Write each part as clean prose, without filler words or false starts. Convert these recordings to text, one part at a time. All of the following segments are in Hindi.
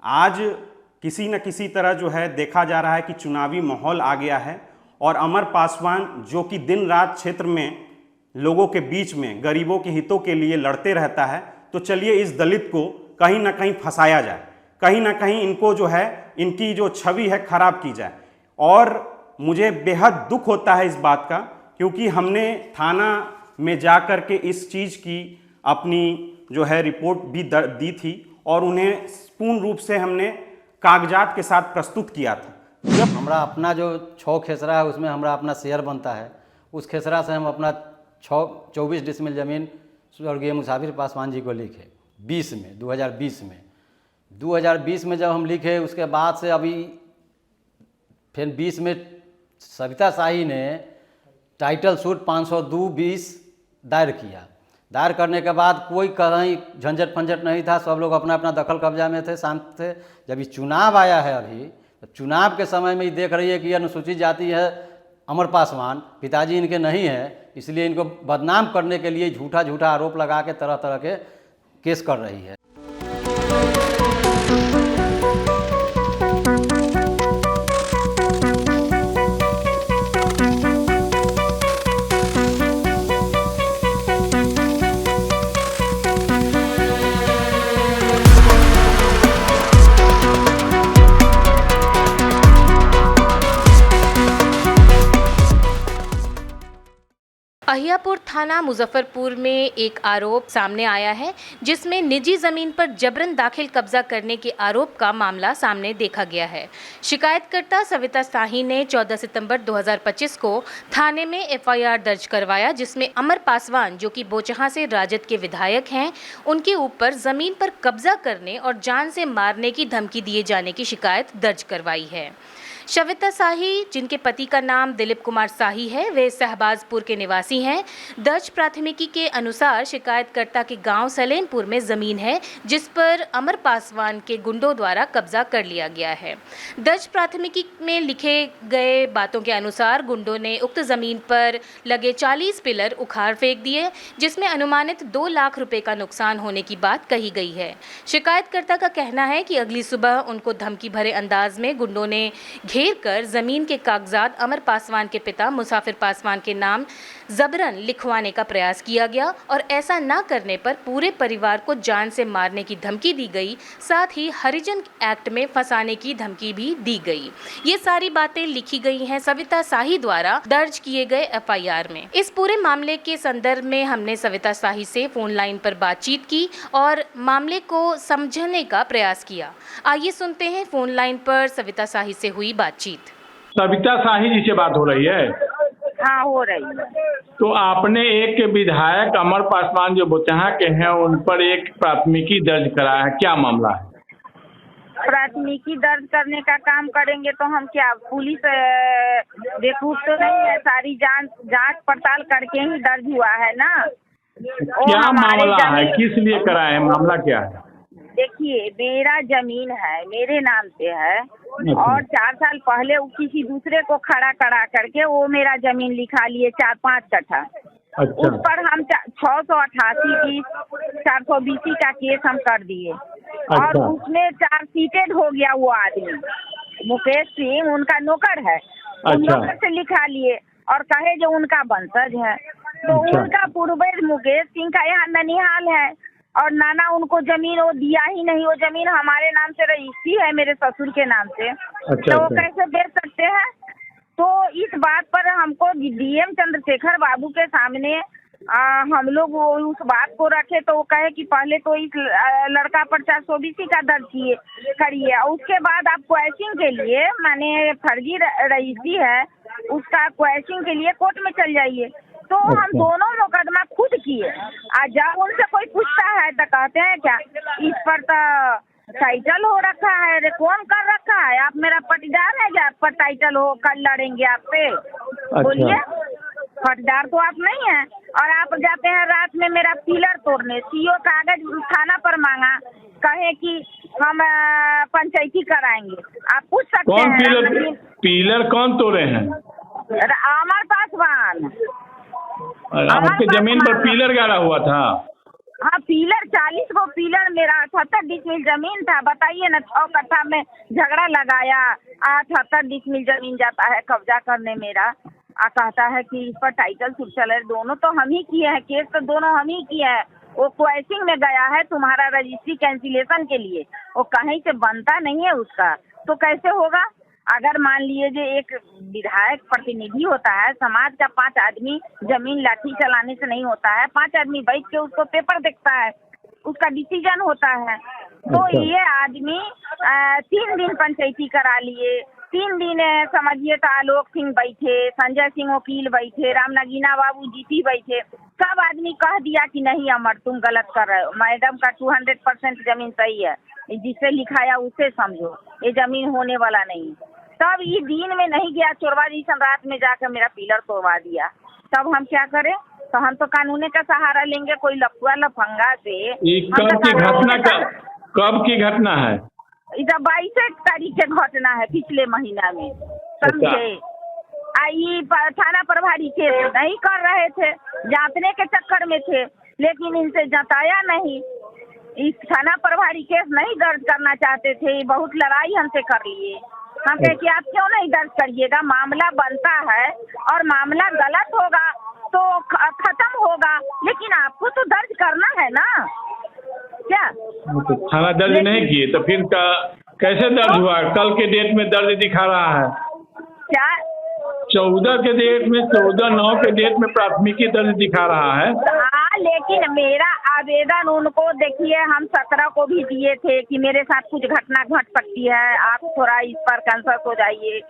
आज किसी न किसी तरह जो है देखा जा रहा है कि चुनावी माहौल आ गया है और अमर पासवान जो कि दिन रात क्षेत्र में लोगों के बीच में गरीबों के हितों के लिए लड़ते रहता है, तो चलिए इस दलित को कहीं ना कहीं फंसाया जाए, कहीं ना कहीं इनको जो है इनकी जो छवि है खराब की जाए। और मुझे बेहद दुख होता है इस बात का, क्योंकि हमने थाना में जा कर के इस चीज़ की अपनी जो है रिपोर्ट भी दी थी और उन्हें पूर्ण रूप से हमने कागजात के साथ प्रस्तुत किया था। जब हमारा अपना जो 6 खेसरा है उसमें हमारा अपना शेयर बनता है, उस खेसरा से हम अपना 24 डिसमिल ज़मीन स्वर्गीय मुसाफिर पासवान जी को लिखे 2020 में जब हम लिखे, उसके बाद से अभी फिर 20 में सविता शाही ने टाइटल सूट 502/20 दायर किया। दायर करने के बाद कोई कहीं झंझट फंझट नहीं था, सब लोग अपना अपना दखल कब्जा में थे, शांत थे। जब ये चुनाव आया है अभी, तो चुनाव के समय में ही देख रही है कि अनुसूचित जाति है अमर पासवान, पिताजी इनके नहीं है, इसलिए इनको बदनाम करने के लिए झूठा झूठा आरोप लगा के तरह तरह के केस कर रही है। अहियापुर थाना मुजफ्फरपुर में एक आरोप सामने आया है, जिसमें निजी जमीन पर जबरन दाखिल कब्जा करने के आरोप का मामला सामने देखा गया है। शिकायतकर्ता सविता शाही ने 14 सितंबर 2025 को थाने में एफआईआर दर्ज करवाया, जिसमें अमर पासवान जो कि बोचहां से राजद के विधायक हैं, उनके ऊपर जमीन पर कब्जा करने और जान से मारने की धमकी दिए जाने की शिकायत दर्ज करवाई है। सविता शाही, जिनके पति का नाम दिलीप कुमार शाही है, वे शहबाजपुर के निवासी हैं। दर्ज प्राथमिकी के अनुसार शिकायतकर्ता के गांव सलेमपुर में जमीन है, जिस पर अमर पासवान के गुंडों द्वारा कब्जा कर लिया गया है। दर्ज प्राथमिकी में लिखे गए बातों के अनुसार गुंडों ने उक्त जमीन पर लगे 40 पिलर उखाड़ फेंक दिए, जिसमें अनुमानित 2 लाख रुपए का नुकसान होने की बात कही गई है। शिकायतकर्ता का कहना है कि अगली सुबह उनको धमकी भरे अंदाज में गुंडों ने घेर कर जमीन के कागजात अमर पासवान के पिता मुसाफिर पासवान के नाम जबरन लिखवाने का प्रयास किया गया और ऐसा न करने पर पूरे परिवार को जान से मारने की धमकी दी गई। साथ ही हरिजन एक्ट में फंसाने की धमकी भी दी गई। ये सारी बातें लिखी गई हैं सविता शाही द्वारा दर्ज किए गए एफआईआर में। इस पूरे मामले के संदर्भ में हमने सविता शाही से फोन लाइन पर बातचीत की और मामले को समझने का प्रयास किया। आइए सुनते हैं फोन लाइन पर सविता शाही से हुई बातचीत। सविता शाही जी से बात हो रही है? हाँ, हो रही है। तो आपने एक विधायक अमर पासवान जो बोचहां के हैं उन पर एक प्राथमिकी दर्ज कराया है, क्या मामला है? प्राथमिकी दर्ज करने का काम करेंगे तो हम क्या पुलिस बेवकूफ तो नहीं है, सारी जांच पड़ताल करके ही दर्ज हुआ है ना। क्या मामला है, किस लिए कराए हैं, मामला क्या है? देखिए, मेरा जमीन है, मेरे नाम से है और 4 साल पहले किसी दूसरे को खड़ा करके वो मेरा जमीन लिखा लिए 4-5 कट्ठा। अच्छा। उस पर हम 688 की 420 का केस हम कर दिए। अच्छा। और उसमें 4 सीटेड हो गया वो आदमी मुकेश सिंह, उनका नौकर है। अच्छा। नौकर से लिखा लिए और कहे जो उनका वंशज है, तो अच्छा। उनका पूर्वज मुकेश सिंह का यहाँ ननिहाल है और नाना उनको जमीन वो दिया ही नहीं। वो जमीन हमारे नाम से रजिस्ट्री है, मेरे ससुर के नाम से। अच्छा। तो वो कैसे बेच सकते हैं? तो इस बात पर हमको डीएम चंद्रशेखर बाबू के सामने हम लोग वो उस बात को रखे, तो वो कहे कि पहले तो इस लड़का पर 420 का दर्ज करिए और उसके बाद आप क्वैशिंग के लिए, माने फर्जी रजिस्ट्री है उसका क्वैशिंग के लिए कोर्ट में चल जाइए। तो हम दोनों मुकदमा खुद किए। जब उनसे कोई पूछता है तो कहते हैं क्या इस पर तो टाइटल हो रखा है। अरे कौन कर रखा है? आप मेरा पटीदार है क्या? आप पर टाइटल हो, कल लड़ेंगे आप पे? बोलिए, पटीदार तो आप नहीं है। और आप जाते हैं रात में मेरा पिलर तोड़ने, सीओ कागज थाना पर मांगा, कहे कि हम पंचायती कराएंगे। आप पूछ सकते कौन हैं। पिलर कौन तोड़े हैं? अमर पासवान। आपके जमीन पर पिलर गाड़ा हुआ था? हाँ पिलर 40 को पिलर मेरा 78 डिसमिल जमीन था। बताइए ना, 6 कट्ठा में झगड़ा लगाया, 78 डिसमिल जमीन जाता है कब्जा करने मेरा। कहता है कि इस पर टाइटल सूट चले। दोनों तो हम ही किए हैं, केस तो दोनों हम ही किए हैं। वो क्वेश्चन में गया है तुम्हारा रजिस्ट्री कैंसिलेशन के लिए, वो कहीं से बनता नहीं है उसका, तो कैसे होगा? अगर मान लीजिए एक विधायक प्रतिनिधि होता है, समाज का 5 आदमी, जमीन लाठी चलाने से नहीं होता है, 5 आदमी बैठ के उसको पेपर देखता है, उसका डिसीजन होता है। तो ये आदमी 3 दिन पंचायती करा लिए, 3 दिन समझिए तो आलोक सिंह बैठे, संजय सिंह वकील बैठे, राम नगीना बाबू जीपी बैठे, सब आदमी कह दिया कि नहीं अमर तुम गलत कर रहे हो, मैडम का 200% जमीन सही है, जिससे लिखाया उसे समझो, ये जमीन होने वाला नहीं। तब ये दिन में नहीं गया, चोरवा जी रात में जाकर मेरा पिलर तोड़वा दिया। तब हम क्या करें? तो हम तो कानून का सहारा लेंगे, कोई लफुआ लफंगा से। ये कब की घटना है? इधर 22 तारीख के घटना है, पिछले महीना में, समझे? आई थाना प्रभारी केस नहीं कर रहे थे, जांचने के चक्कर में थे, लेकिन इनसे जताया नहीं। इस थाना प्रभारी केस नहीं दर्ज करना चाहते थे, बहुत लड़ाई हमसे कर लिए। हम कहे कि आप क्यों नहीं दर्ज करिएगा, मामला बनता है और मामला गलत होगा तो खत्म होगा, लेकिन आपको तो दर्ज करना है ना। क्या तो थाना दर्ज नहीं किए तो फिर कैसे दर्ज हुआ? कल के डेट में दर्ज दिखा रहा है, क्या 14 के डेट में, 14/9 के डेट में प्राथमिकी दर्ज दिखा रहा है। हाँ, लेकिन मेरा आवेदन उनको देखिए, हम 17 को भी दिए थे कि मेरे साथ कुछ घटना घट सकती है, आप थोड़ा इस पर कंसर्ट हो जाइए।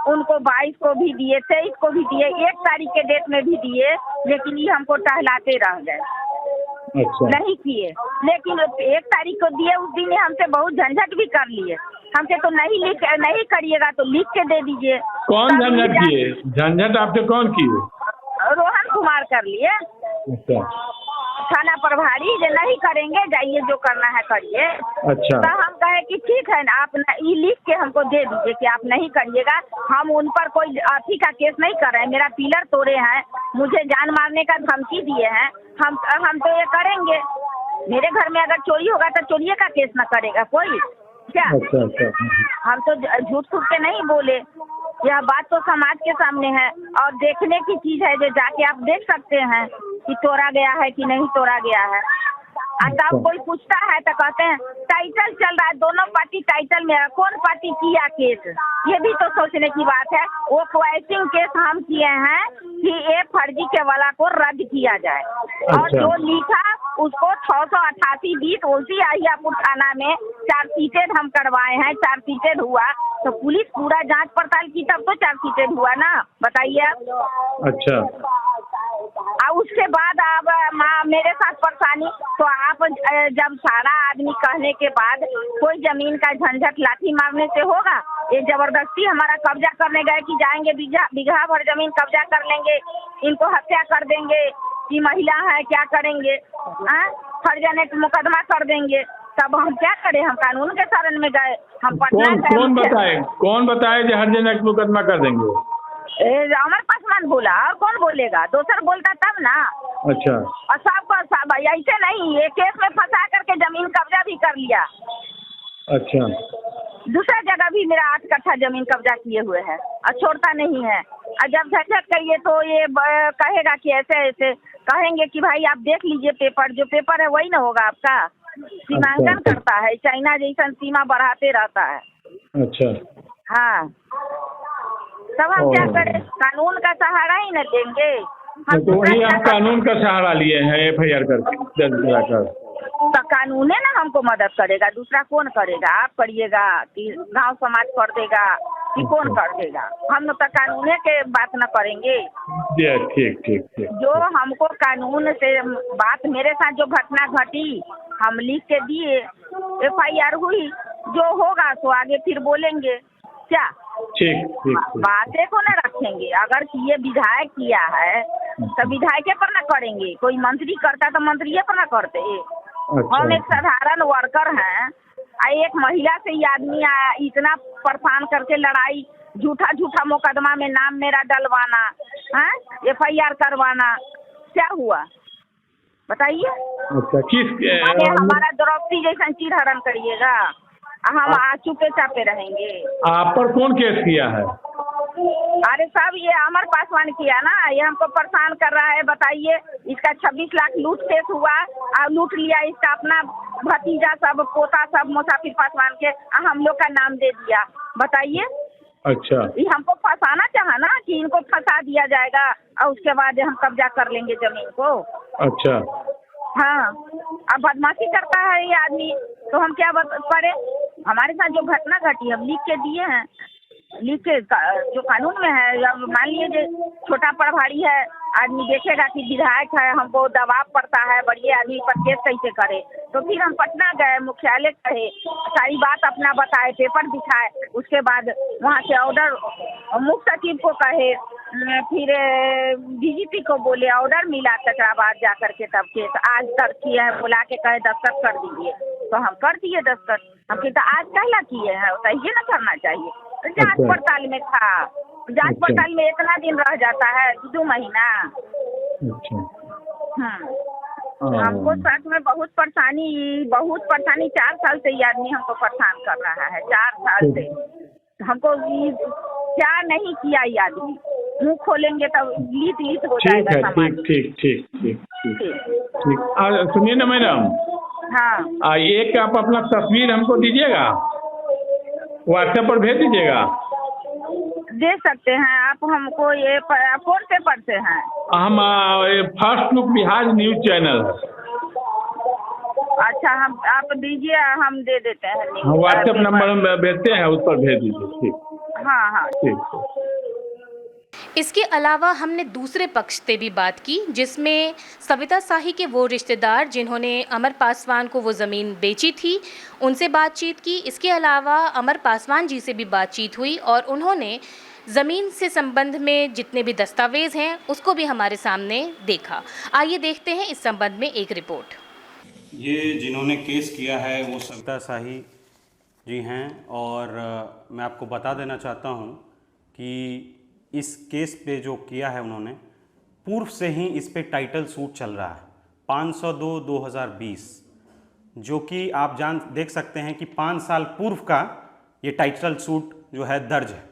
उनको 22 को भी दिए, 23 को भी दिए, 1 तारीख के डेट में भी दिए, लेकिन ये हमको टहलाते रह गए। अच्छा। नहीं किए, लेकिन 1 तारीख को दिए, उस दिन हमसे बहुत झंझट भी कर लिए। हमसे तो नहीं करिएगा तो लिख के दे दीजिए। कौन झंझट किए? झंझट आपसे कौन किए? रोहन कुमार कर लिए, अच्छा। थाना प्रभारी। जो नहीं करेंगे, जाइए जो करना है करिए। अच्छा। तो हम कहे कि ठीक है ना, आप ये लिख के हमको दे दीजिए कि आप नहीं करिएगा। हम उन पर कोई अथी का केस नहीं कर रहे हैं, मेरा पिलर तोड़े हैं, मुझे जान मारने का धमकी दिए हैं, हम तो ये करेंगे। मेरे घर में अगर चोरी होगा तो चोरी का केस न करेगा कोई क्या? अच्छा। हम तो झूठ फूट के नहीं बोले, यह बात तो समाज के सामने है और देखने की चीज है, जो जाके आप देख सकते हैं कि तोड़ा गया है कि नहीं तोड़ा गया है। तब कोई पूछता है तो कहते हैं टाइटल चल रहा है, दोनों पार्टी टाइटल में है, कौन पार्टी किया केस? ये भी तो सोचने की बात है। वो क्वेश्चन केस हम किए हैं कि ये फर्जी के वाला को रद्द किया जाए। और जो लिखा उसको 688-20 उसी अहियापुर थाना में चार्जशीटेड हम करवाए हैं। चार्जशीटेड हुआ तो पुलिस पूरा जांच पड़ताल की, तब तो चार्जशीटेड हुआ ना, बताइए आप। अच्छा। और उसके बाद अब मेरे साथ परेशानी, तो आप जब सारा आदमी कहने के बाद कोई जमीन का झंझट लाठी मारने से होगा? ये जबरदस्ती हमारा कब्जा करने गए कि जाएंगे बीघा भर जमीन कब्जा कर लेंगे, इनको हत्या कर देंगे, कि महिला है क्या करेंगे, फर्जने मुकदमा कर देंगे। तब हम क्या करें? हम कानून के शरण में गए। हम कौन बताए जो हर्जने मुकदमा कर देंगे? अमर पासवान बोला, और कौन बोलेगा? दूसरा बोलता तब ना। अच्छा। और सबको ऐसे नहीं, ये केस में फंसा करके जमीन कब्जा भी कर लिया। अच्छा। दूसरा जगह भी मेरा 8 कट्ठा जमीन कब्जा किए हुए है और छोड़ता नहीं है। और जब झंझट करिए तो ये कहेगा कि ऐसे कहेंगे कि भाई आप देख लीजिए पेपर, जो पेपर है वही ना होगा आपका। सीमांकन करता है, चाइना जैसा सीमा बढ़ाते रहता है। अच्छा। हाँ, तब हम क्या करें? कानून का सहारा ही न देंगे हम। तो वही आप कानून का सहारा लिए हैं, FIR करके दर्ज कराकर। तो कानून है ना हमको मदद करेगा, दूसरा कौन करेगा? आप करिएगा कि गांव समाज कर देगा कि कौन कर देगा? हम तो कानून के बात न करेंगे। ठीक। जो हमको कानून से बात, मेरे साथ जो घटना घटी हम लिख के दिए, FIR हुई, जो होगा तो आगे फिर बोलेंगे क्या? ठीक। बातें को न रखेंगे। अगर ये विधायक किया है तो विधायक पर न करेंगे, कोई मंत्री करता तो मंत्री पर न करते। अच्छा। हम एक साधारण वर्कर हैं, एक महिला से ये आदमी आया, इतना परेशान करके लड़ाई, झूठा मुकदमा में नाम मेरा डलवाना, FIR करवाना, क्या हुआ? बताइए। अच्छा, किस माने हमारा द्रौपदी जैसा चीर हरण करिएगा, हम चुपे चापे रहेंगे। आप पर कौन केस किया है? अरे साहब, ये अमर पासवान किया ना, ये हमको परेशान कर रहा है। बताइए, इसका 26 लाख लूट केस हुआ और लूट लिया इसका अपना भतीजा सब, पोता सब, मुसाफिर पासवान के, हम लोग का नाम दे दिया। बताइए। अच्छा, ये हमको फंसाना चाहा ना कि इनको फंसा दिया जाएगा और उसके बाद हम कब्जा कर लेंगे जमीन को। अच्छा, हाँ, अब बदमाशी करता है ये आदमी, तो हम क्या करें? हमारे साथ जो घटना घटी हम लिख के दिए हैं, लिख के जो कानून में है। अब मान लीजिए छोटा प्रभारी है, आदमी देखेगा कि विधायक है, हमको दबाव पड़ता है, बड़े आदमी पर केस कैसे करे, तो फिर हम पटना गए, मुख्यालय कहे, सारी बात अपना बताए, पेपर दिखाए, उसके बाद वहाँ से ऑर्डर मुख्य सचिव को कहे, फिर डीजीपी को बोले, ऑर्डर मिला, तकरा बाद जा करके तब केस आज तक किए हैं, बुला के कहे दस्तखत कर दीजिए, तो हम कर दिए दस्तखत। हम तो आज कहला किए हैं, तो ये ना करना चाहिए। जांच पड़ताल में था, जांच पड़ताल में इतना दिन रह जाता है, 2 महीना। अच्छा, हमको सच में बहुत परेशानी 4 साल से ये आदमी हमको परेशान कर रहा है, 4 साल से। हमको क्या नहीं किया ये आदमी, मुंह खोलेंगे तब लीत हो ठीक जाएगा है, समाज। ठीक। सुनिए ना मैडम, हाँ, एक आप अपना तस्वीर हमको दीजिएगा, व्हाट्सएप पर भेज दीजिएगा। दे सकते हैं आप हमको, ये कौन पेपर से हैं? हम first look Bihar news channel है। अच्छा, हम आप दीजिए, हम दे देते हैं। व्हाट्सएप नंबर हम भेजते हैं, उस पर भेज दीजिए। ठीक। हाँ, ठीक। इसके अलावा हमने दूसरे पक्ष से भी बात की, जिसमें सविता शाही के वो रिश्तेदार जिन्होंने अमर पासवान को वो ज़मीन बेची थी, उनसे बातचीत की। इसके अलावा अमर पासवान जी से भी बातचीत हुई और उन्होंने ज़मीन से संबंध में जितने भी दस्तावेज़ हैं उसको भी हमारे सामने देखा। आइए देखते हैं इस संबंध में एक रिपोर्ट। ये जिन्होंने केस किया है वो सविता शाही जी हैं, और मैं आपको बता देना चाहता हूँ कि इस केस पे जो किया है उन्होंने, पूर्व से ही इस पे टाइटल सूट चल रहा है 502/2020, जो कि आप देख सकते हैं कि 5 साल पूर्व का ये टाइटल सूट जो है दर्ज है,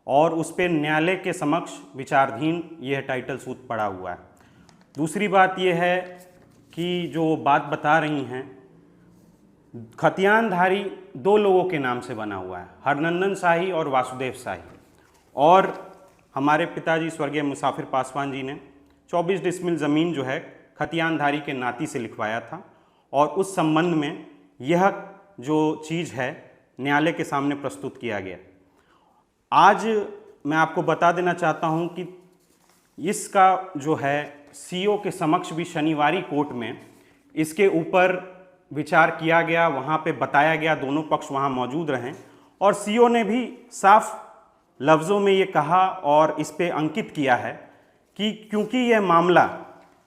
और उस पे न्यायालय के समक्ष विचाराधीन यह टाइटल सूट पड़ा हुआ है। दूसरी बात यह है कि जो बात बता रही हैं, खतियानधारी 2 लोगों के नाम से बना हुआ है, हरनंदन शाही और वासुदेव शाही, और हमारे पिताजी स्वर्गीय मुसाफिर पासवान जी ने 24 डिसमिल ज़मीन जो है खतियानधारी के नाती से लिखवाया था, और उस संबंध में यह जो चीज़ है न्यायालय के सामने प्रस्तुत किया गया। आज मैं आपको बता देना चाहता हूं कि इसका जो है सीओ के समक्ष भी शनिवारी कोर्ट में इसके ऊपर विचार किया गया, वहां पे बताया गया, दोनों पक्ष वहां मौजूद रहे, और सीओ ने भी साफ लफ्ज़ों में ये कहा और इस पे अंकित किया है कि क्योंकि यह मामला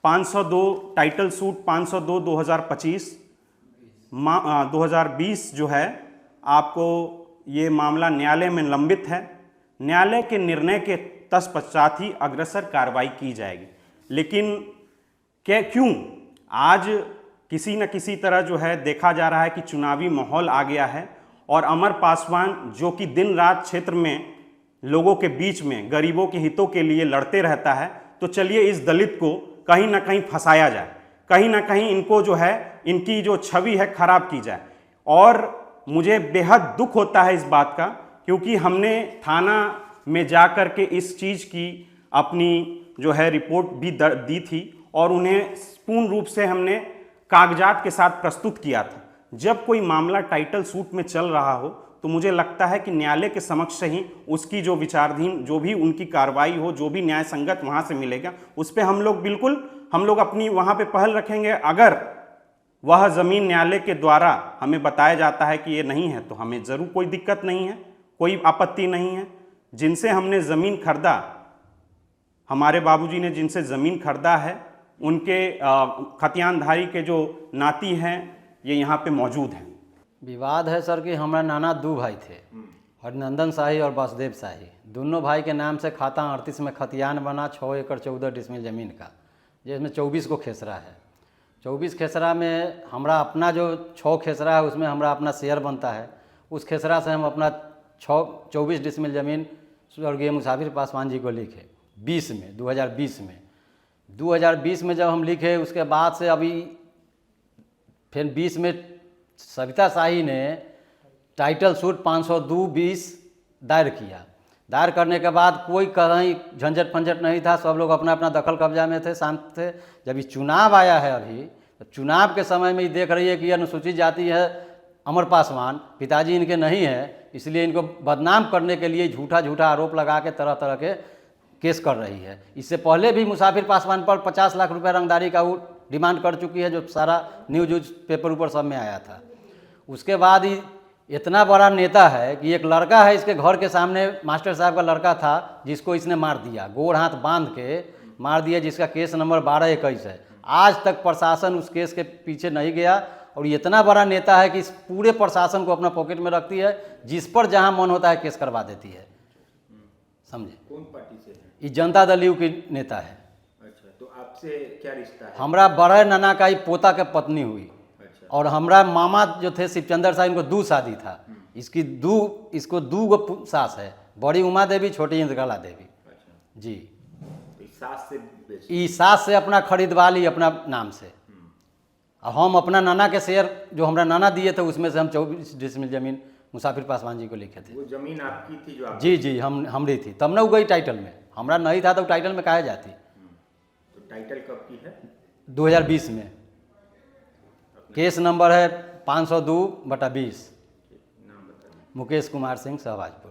502 टाइटल सूट 502/2020 जो है, आपको ये मामला न्यायालय में लंबित है, न्यायालय के निर्णय के तत्पश्चात ही अग्रसर कार्रवाई की जाएगी। लेकिन क्यों आज किसी न किसी तरह जो है देखा जा रहा है कि चुनावी माहौल आ गया है, और अमर पासवान जो कि दिन रात क्षेत्र में लोगों के बीच में गरीबों के हितों के लिए लड़ते रहता है, तो चलिए इस दलित को कहीं ना कहीं फंसाया जाए, कहीं ना कहीं इनको जो है इनकी जो छवि है खराब की जाए। और मुझे बेहद दुख होता है इस बात का, क्योंकि हमने थाना में जा कर के इस चीज़ की अपनी जो है रिपोर्ट भी दी थी, और उन्हें पूर्ण रूप से हमने कागजात के साथ प्रस्तुत किया था। जब कोई मामला टाइटल सूट में चल रहा हो तो मुझे लगता है कि न्यायालय के समक्ष ही उसकी जो विचाराधीन जो भी उनकी कार्रवाई हो, जो भी न्याय संगत वहाँ से मिलेगा, उस पर हम लोग अपनी वहाँ पे पहल रखेंगे। अगर वह ज़मीन न्यायालय के द्वारा हमें बताया जाता है कि ये नहीं है, तो हमें ज़रूर कोई दिक्कत नहीं है, कोई आपत्ति नहीं है। जिनसे हमने ज़मीन खरीदा, हमारे बाबूजी ने जिनसे ज़मीन खरीदा है, उनके खतियानधारी के जो नाती हैं ये यहाँ पे मौजूद हैं। विवाद है सर कि हमारा नाना 2 भाई थे, हरनंदन शाही और वासुदेव शाही। दोनों भाई के नाम से खाता 38 में खतियान बना 6 एकड़ 14 डिसमिल ज़मीन का, जिसमें 24 को खेसरा है। 24 खेसरा में हमरा अपना जो 6 खेसरा है उसमें हमरा अपना शेयर बनता है। उस खेसरा से हम अपना 24 डिसमिल ज़मीन स्वर्गीय मुसाफिर पासवान जी को लिखे 2020 में जब हम लिखे उसके बाद से अभी फिर 20 में सविता शाही ने टाइटल सूट 502/20 दायर किया। दायर करने के बाद कोई कहीं झंझट फंझट नहीं था, सब लोग अपना अपना दखल कब्जा में थे, शांत थे। जब ये चुनाव आया है अभी, तो चुनाव के समय में ये देख रही है कि अनुसूचित जाति है अमर पासवान, पिताजी इनके नहीं है, इसलिए इनको बदनाम करने के लिए झूठा आरोप लगा के तरह तरह के केस कर रही है। इससे पहले भी मुसाफिर पासवान पर 50 लाख रुपए रंगदारी का वो डिमांड कर चुकी है, जो सारा न्यूज पेपर ऊपर सब में आया था। उसके बाद ही इतना बड़ा नेता है कि एक लड़का है इसके घर के सामने, मास्टर साहब का लड़का था, जिसको इसने मार दिया, गोड़ हाथ बांध के मार दिया, जिसका केस नंबर 1221 है। आज तक प्रशासन उस केस के पीछे नहीं गया और ये इतना बड़ा नेता है कि इस पूरे प्रशासन को अपना पॉकेट में रखती है, जिस पर जहां मन होता है केस करवा देती है। समझे? कौन पार्टी से है? ये जनता दल यू की नेता है। अच्छा, तो आपसे क्या रिश्ता है? हमरा बड़े नाना का ही पोता के पत्नी हुई। अच्छा। और हमरा मामा जो थे शिवचंद्र साहब, इनको 2 शादी था। इसको 2 गो सास है, बड़ी उमा देवी, छोटी इंद्रकला देवी। अच्छा, जी। तो इस सास से ई सास से अपना खरीदवा ली अपना नाम से। और हम अपना नाना के शेयर जो हमरा नाना दिए थे उसमें से हम 24 डिसमिल ज़मीन मुसाफिर पासवान जी को लिखे थे। वो जमीन आपकी थी जो आप? जी हमरी थी, तब न वो गई टाइटल में। हमरा नहीं था तो टाइटल में काहे जाती। तो टाइटल कब की है? 2020 में। केस नंबर है 502/20। नाम बताइए। मुकेश कुमार सिंह सहबाजपुर।